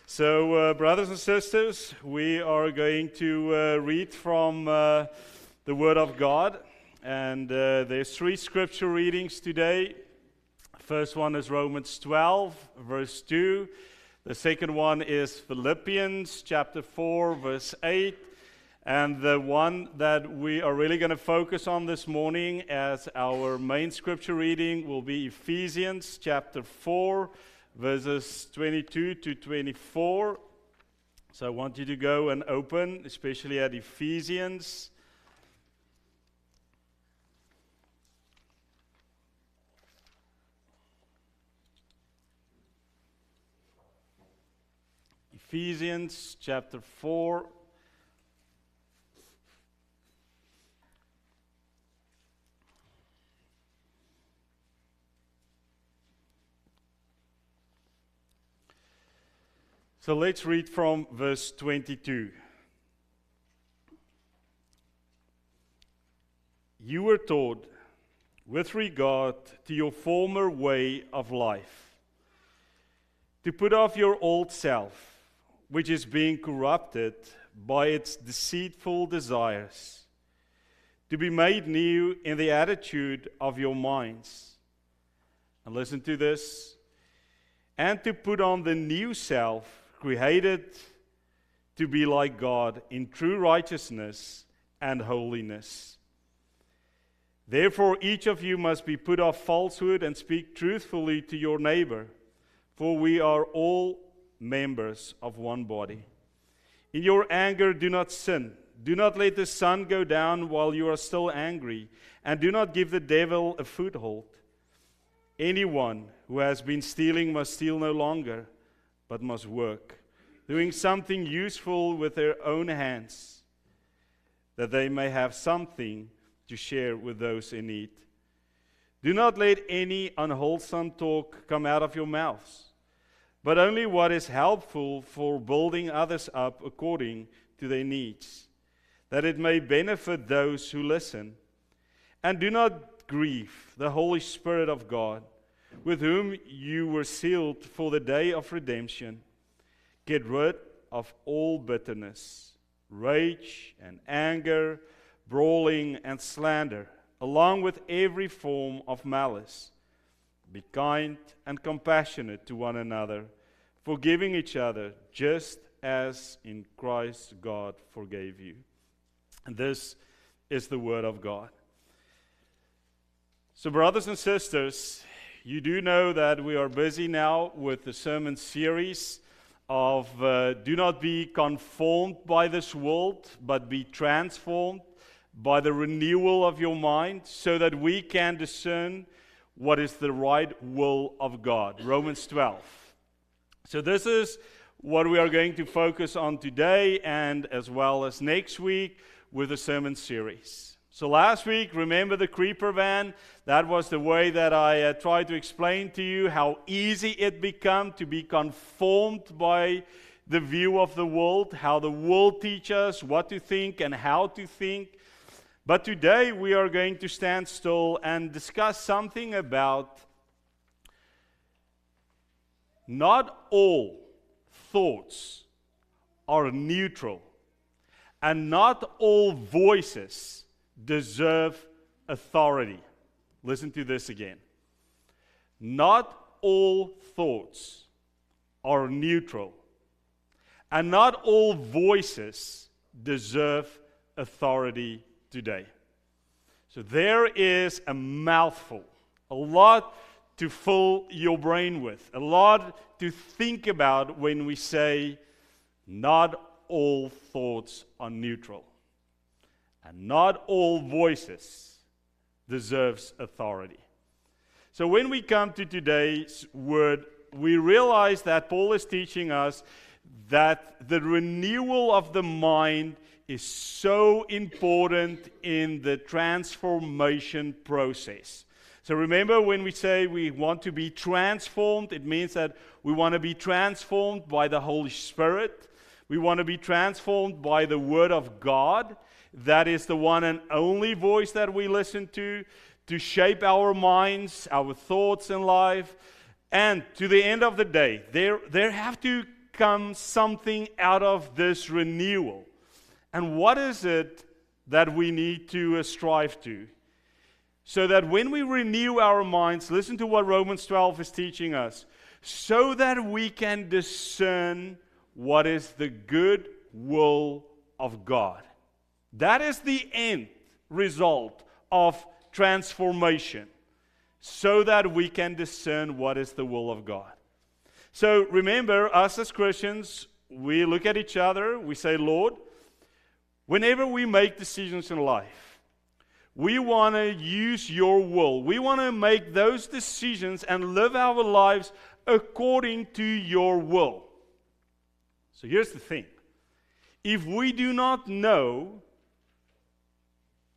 So, brothers and sisters, we are going to read from the Word of God, and there's three scripture readings today. First one is Romans 12, verse 2. The second one is Philippians chapter 4, verse 8. And the one that we are really going to focus on this morning as our main scripture reading will be Ephesians chapter 4, verses 22 to 24. So I want you to go and open, especially at Ephesians. Ephesians chapter 4. So let's read from verse 22. You were taught with regard to your former way of life, to put off your old self, which is being corrupted by its deceitful desires, to be made new in the attitude of your minds. And listen to this. And to put on the new self, created to be like God in true righteousness and holiness. Therefore, each of you must be put off falsehood and speak truthfully to your neighbor, for we are all members of one body. In your anger, do not sin. Do not let the sun go down while you are still angry, and do not give the devil a foothold. Anyone who has been stealing must steal no longer, but must work, doing something useful with their own hands, that they may have something to share with those in need. Do not let any unwholesome talk come out of your mouths, but only what is helpful for building others up according to their needs, that it may benefit those who listen. And do not grieve the Holy Spirit of God, with whom you were sealed for the day of redemption. Get rid of all bitterness, rage and anger, brawling and slander, along with every form of malice. Be kind and compassionate to one another, forgiving each other, just as in Christ God forgave you. And this is the word of God. So, brothers and sisters, you do know that we are busy now with the sermon series of do not be conformed by this world, but be transformed by the renewal of your mind, so that we can discern what is the right will of God. Romans 12. So this is what we are going to focus on today and as well as next week with the sermon series. So last week, remember the creeper van? That was the way that I tried to explain to you how easy it become to be conformed by the view of the world, how the world teaches us what to think and how to think. But today we are going to stand still and discuss something about not all thoughts are neutral, and not all voices deserve authority. Listen to this again. Not all thoughts are neutral, and not all voices deserve authority today. So there is a mouthful, a lot to fill your brain with, a lot to think about when we say not all thoughts are neutral. And not all voices deserves authority. So when we come to today's word, we realize that Paul is teaching us that the renewal of the mind is so important in the transformation process. So remember, when we say we want to be transformed, it means that we want to be transformed by the Holy Spirit. We want to be transformed by the Word of God. That is the one and only voice that we listen to shape our minds, our thoughts in life. And to the end of the day, there have to come something out of this renewal. And what is it that we need to strive to? So that when we renew our minds, listen to what Romans 12 is teaching us, so that we can discern what is the good will of God. That is the end result of transformation, so that we can discern what is the will of God. So remember, us as Christians, we look at each other, we say, Lord, whenever we make decisions in life, we want to use your will. We want to make those decisions and live our lives according to your will. So here's the thing. If we do not know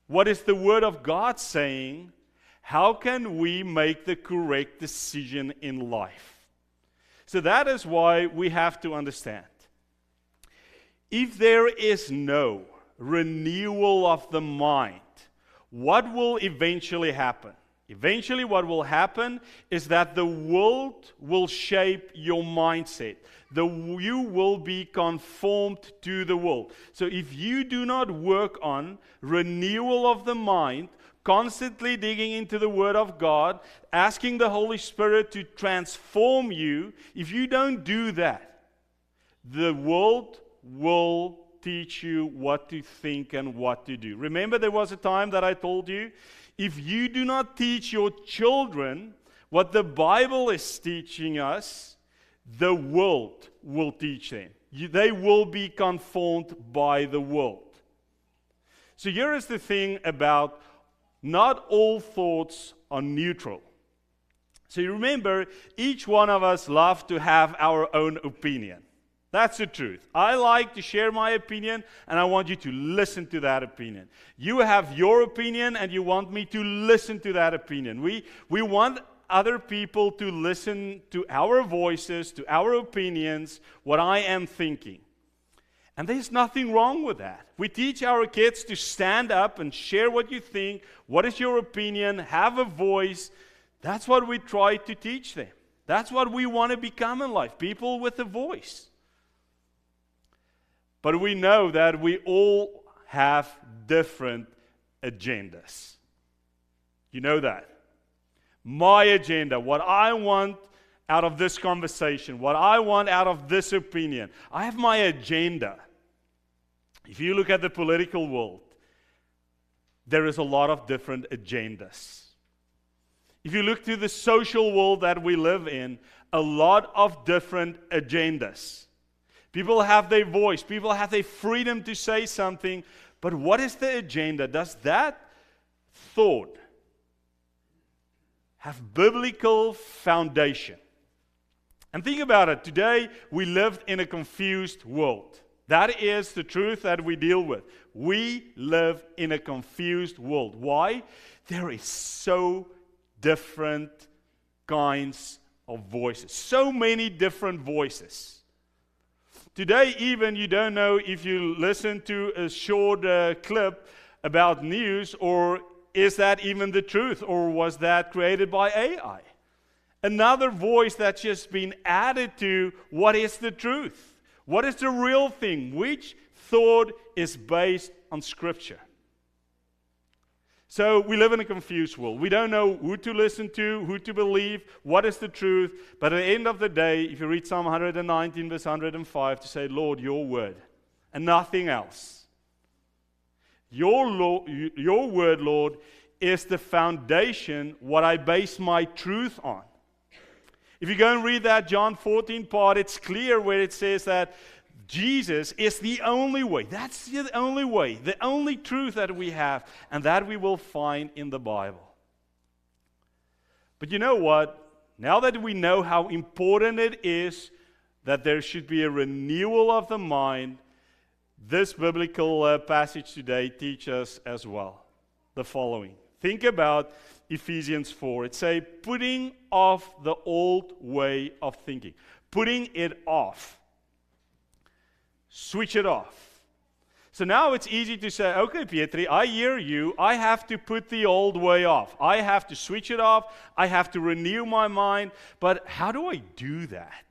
what is the Word of God saying, how can we make the correct decision in life? So that is why we have to understand. If there is no renewal of the mind, what will eventually happen? Eventually what will happen is that the world will shape your mindset. You will be conformed to the world. So if you do not work on renewal of the mind, constantly digging into the Word of God, asking the Holy Spirit to transform you, if you don't do that, the world will teach you what to think and what to do. Remember, there was a time that I told you, if you do not teach your children what the Bible is teaching us, the world will teach them. They will be conformed by the world. So here is the thing about not all thoughts are neutral. So you remember, each one of us love to have our own opinion. That's the truth. I like to share my opinion, and I want you to listen to that opinion. You have your opinion, and you want me to listen to that opinion. We want other people to listen to our voices, to our opinions, what I am thinking. And there's nothing wrong with that. We teach our kids to stand up and share what you think, what is your opinion, have a voice. That's what we try to teach them. That's what we want to become in life, people with a voice. But we know that we all have different agendas. You know that. My agenda, what I want out of this conversation, what I want out of this opinion. I have my agenda. If you look at the political world, there is a lot of different agendas. If you look to the social world that we live in, a lot of different agendas. People have their voice. People have their freedom to say something. But what is the agenda? Does that thought have biblical foundation? And think about it. Today, we live in a confused world. That is the truth that we deal with. We live in a confused world. Why? There is so different kinds of voices. So many different voices. Today, even you don't know if you listen to a short clip about news, or is that even the truth, or was that created by AI? Another voice that's just been added to what is the truth? What is the real thing? Which thought is based on Scripture? So we live in a confused world. We don't know who to listen to, who to believe, what is the truth. But at the end of the day, if you read Psalm 119, verse 105, to say, Lord, your word, and nothing else. Your word, Lord, is the foundation, what I base my truth on. If you go and read that John 14 part, it's clear where it says that Jesus is the only way. That's the only way, the only truth that we have, and that we will find in the Bible. But you know what? Now that we know how important it is that there should be a renewal of the mind, this biblical passage today teaches us as well the following. Think about Ephesians 4. It says, putting off the old way of thinking. Putting it off. Switch it off. So now it's easy to say, okay, Pietri, I hear you. I have to put the old way off. I have to switch it off. I have to renew my mind. But how do I do that?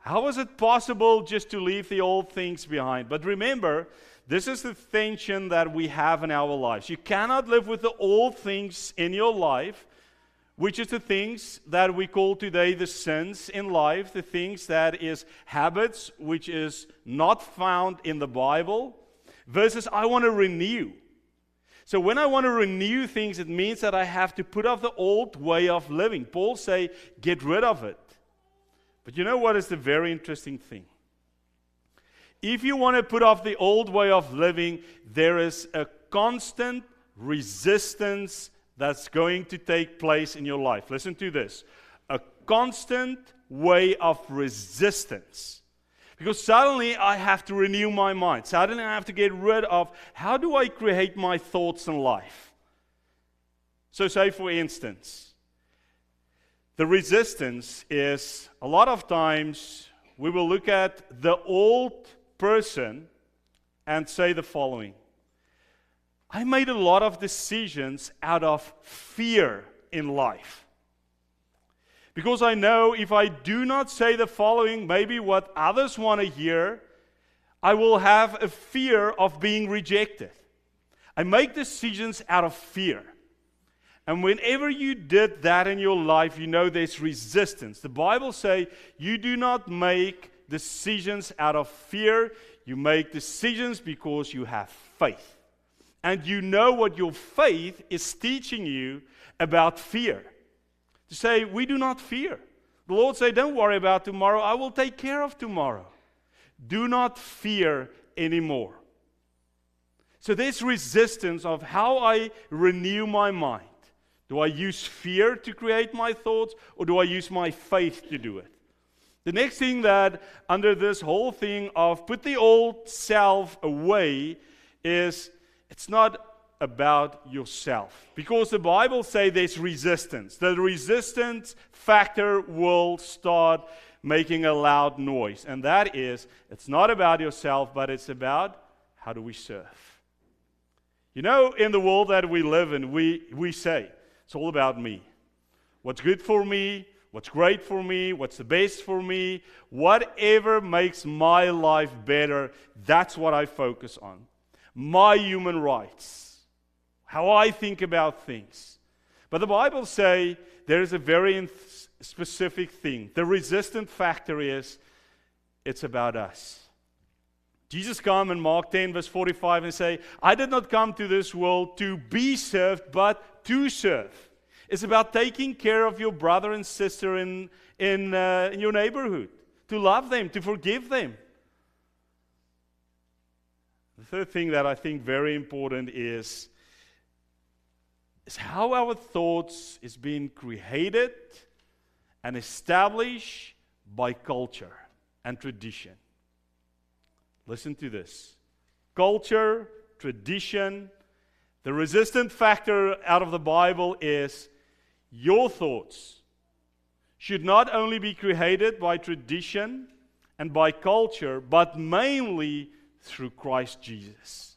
How is it possible just to leave the old things behind? But remember, this is the tension that we have in our lives. You cannot live with the old things in your life, which is the things that we call today the sins in life, the things that is habits, which is not found in the Bible, versus I want to renew. So when I want to renew things, it means that I have to put off the old way of living. Paul say, get rid of it. But you know what is the very interesting thing? If you want to put off the old way of living, there is a constant resistance that's going to take place in your life. Listen to this. A constant way of resistance. Because suddenly I have to renew my mind. Suddenly I have to get rid of, how do I create my thoughts in life? So say for instance, the resistance is, a lot of times, we will look at the old person and say the following. I made a lot of decisions out of fear in life. Because I know if I do not say the following, maybe what others want to hear, I will have a fear of being rejected. I make decisions out of fear. And whenever you did that in your life, you know there's resistance. The Bible says you do not make decisions out of fear. You make decisions because you have faith. And you know what your faith is teaching you about fear. To say, we do not fear. The Lord say, don't worry about tomorrow. I will take care of tomorrow. Do not fear anymore. So there's resistance of how I renew my mind. Do I use fear to create my thoughts, or do I use my faith to do it? The next thing that under this whole thing of put the old self away is it's not about yourself. Because the Bible says there's resistance. The resistance factor will start making a loud noise. And that is, it's not about yourself, but it's about how do we serve. You know, in the world that we live in, we say, it's all about me. What's good for me, what's great for me, what's the best for me, whatever makes my life better, that's what I focus on. My human rights, how I think about things. But the Bible says there is a very specific thing. The resistant factor is, it's about us. Jesus come in Mark 10 verse 45 and say, I did not come to this world to be served, but to serve. It's about taking care of your brother and sister in your neighborhood. To love them, to forgive them. The third thing that I think very important is how our thoughts is being created and established by culture and tradition. Listen to this. Culture, tradition, the resistant factor out of the Bible is your thoughts should not only be created by tradition and by culture, but mainly through Christ Jesus.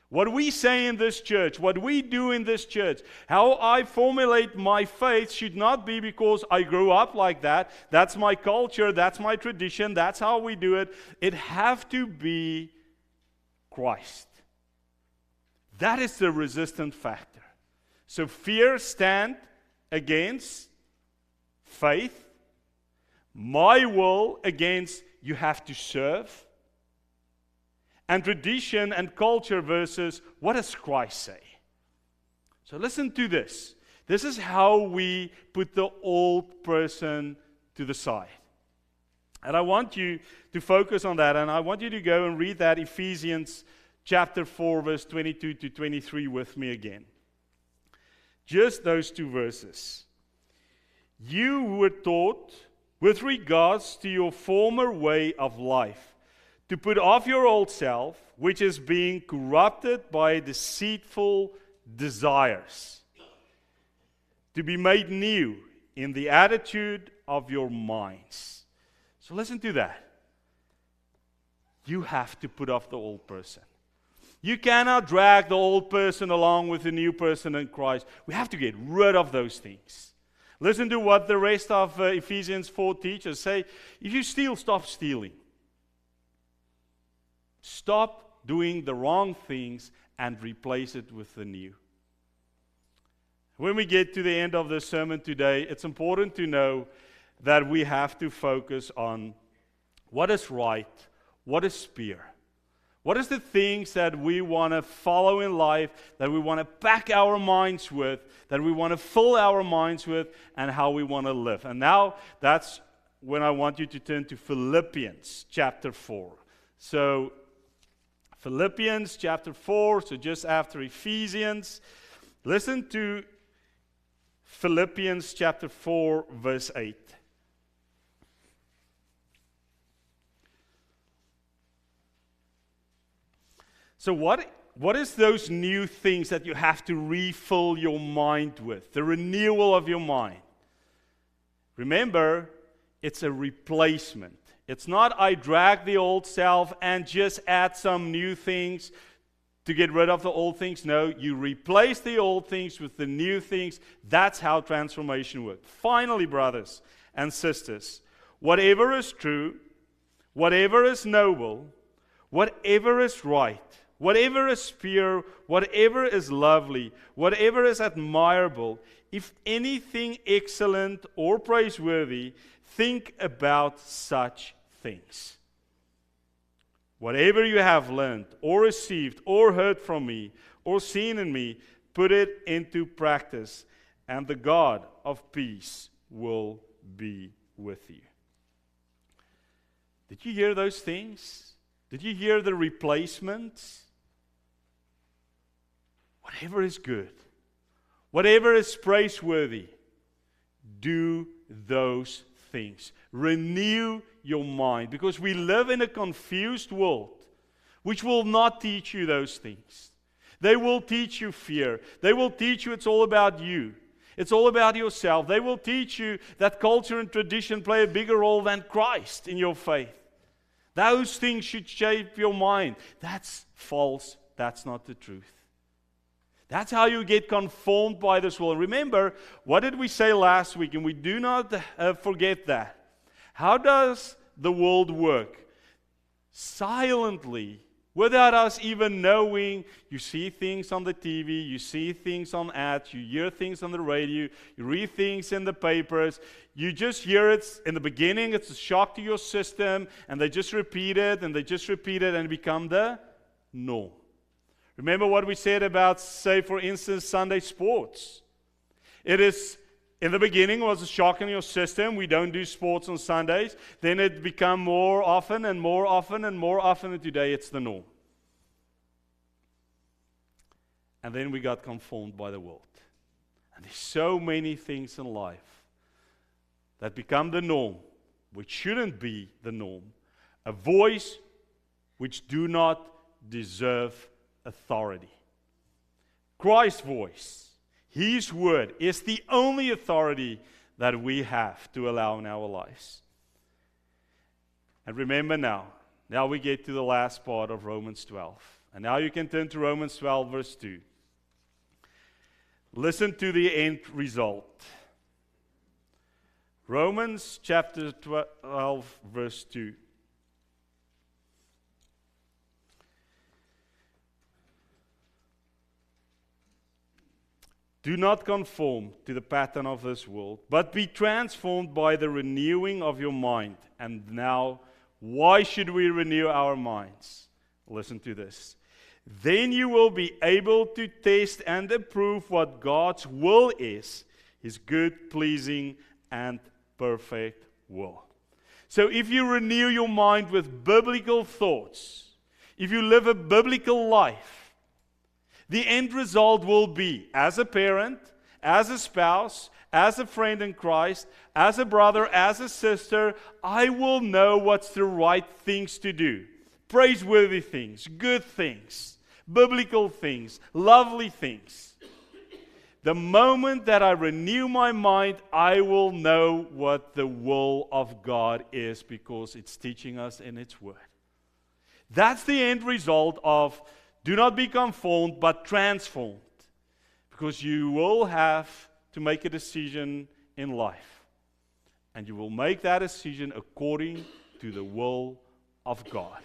What we say in this church, what we do in this church, how I formulate my faith should not be because I grew up like that. That's my culture, that's my tradition, that's how we do it. It has to be Christ. That is the resistant factor. So fear stand against faith. My will against you have to serve. And tradition and culture versus what does Christ say? So listen to this. This is how we put the old person to the side. And I want you to focus on that, and I want you to go and read that Ephesians chapter 4, verse 22 to 23 with me again. Just those two verses. You were taught with regards to your former way of life, to put off your old self, which is being corrupted by deceitful desires, to be made new in the attitude of your minds. So listen to that. You have to put off the old person. You cannot drag the old person along with the new person in Christ. We have to get rid of those things. Listen to what the rest of Ephesians 4 teaches. Say, if you steal, stop stealing. Stop doing the wrong things and replace it with the new. When we get to the end of the sermon today, it's important to know that we have to focus on what is right, what is pure. What is the things that we want to follow in life, that we want to pack our minds with, that we want to fill our minds with, and how we want to live. And now, that's when I want you to turn to Philippians chapter 4. So, Philippians chapter 4, so just after Ephesians. Listen to Philippians chapter 4, verse 8. So what is those new things that you have to refill your mind with? The renewal of your mind. Remember, it's a replacement. It's not I drag the old self and just add some new things to get rid of the old things. No, you replace the old things with the new things. That's how transformation works. Finally, brothers and sisters, whatever is true, whatever is noble, whatever is right, whatever is pure, whatever is lovely, whatever is admirable, if anything excellent or praiseworthy, think about such things. Whatever you have learned or received or heard from me or seen in me, put it into practice, and the God of peace will be with you. Did you hear those things? Did you hear the replacements? Whatever is good, whatever is praiseworthy, do those things. Renew your mind, because we live in a confused world which will not teach you those things. They will teach you fear. They will teach you it's all about you. It's all about yourself. They will teach you that culture and tradition play a bigger role than Christ in your faith. Those things should shape your mind. That's false. That's not the truth. That's how you get conformed by this world. Remember, what did we say last week? And we do not forget that. How does the world work? Silently, without us even knowing. You see things on the TV, you see things on ads, you hear things on the radio, you read things in the papers. You just hear it in the beginning, it's a shock to your system, and they just repeat it, and they just repeat it, and it becomes the norm. Remember what we said about, say, for instance, Sunday sports. It is, in the beginning, was a shock in your system. We don't do sports on Sundays. Then it became more often and more often and more often, and today it's the norm. And then we got conformed by the world. And there's so many things in life that become the norm, which shouldn't be the norm. A voice which do not deserve authority. Christ's voice, His word, is the only authority that we have to allow in our lives. And remember now we get to the last part of Romans 12. And now you can turn to Romans 12, verse 2. Listen to the end result. Romans chapter 12, verse 2. Do not conform to the pattern of this world, but be transformed by the renewing of your mind. And now, why should we renew our minds? Listen to this. Then you will be able to test and approve what God's will is, His good, pleasing, and perfect will. So if you renew your mind with biblical thoughts, if you live a biblical life, the end result will be, as a parent, as a spouse, as a friend in Christ, as a brother, as a sister, I will know what's the right things to do. Praiseworthy things, good things, biblical things, lovely things. The moment that I renew my mind, I will know what the will of God is, because it's teaching us in its word. That's the end result of do not be conformed, but transformed. Because you will have to make a decision in life. And you will make that decision according to the will of God.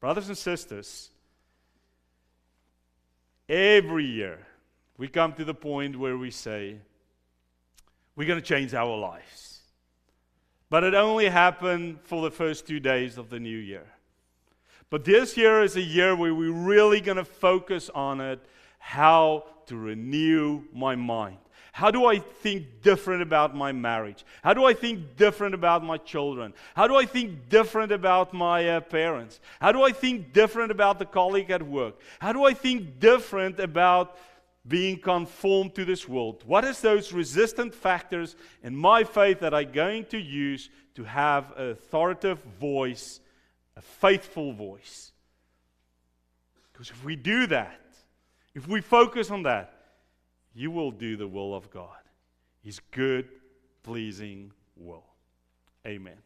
Brothers and sisters, every year we come to the point where we say, we're going to change our lives. But it only happened for the first 2 days of the new year. But this year is a year where we're really going to focus on it, how to renew my mind. How do I think different about my marriage? How do I think different about my children? How do I think different about my parents? How do I think different about the colleague at work? How do I think different about being conformed to this world? What is those resistant factors in my faith that I'm going to use to have an authoritative voice, a faithful voice? Because if we do that, if we focus on that, you will do the will of God. His good, pleasing will. Amen.